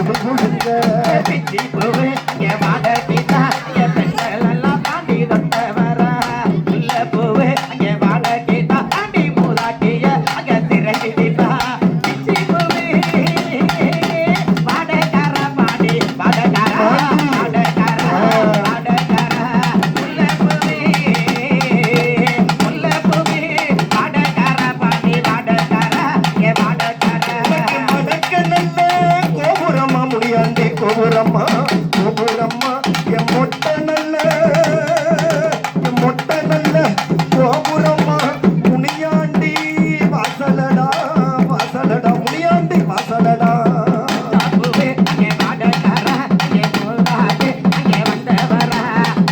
குழு குழுங்க பிச்சி பூவு என் வாட கீதா என் பெண்கள் எல்லாம் தாண்டி தொட்ட வர முல்ல பூவு என் வாட கீதா தாண்டி மூதாட்டிய அங்க திரட்டி தீட்டா பிச்சி பூவு வாடகார பாடி வாடகார வாடகார வாடகார முல்ல பூவு வாடகார பாடி வாடகார என் வாடகார மடக்க நல்ல கோபுரமா முடியாண்டே கோபுரம்மா கோபுரம்மா என் மொட்டை நல்ல கோபுரம்மா முனியாண்டி வாசலடா வாசலடா முனியாண்டி வாசலடா பூவே அங்கே வாடகார அங்கே மூதாட்டி அங்கே வந்தவர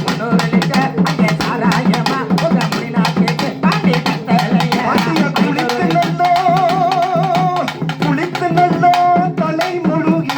முன்னூறு லிட்டர் அங்கே சாராயமா உங்க முடிநாட்டுக்கு பாண்டி கட்டளைய பாட்டிய குளித்து நல்லோ தலை முழுகி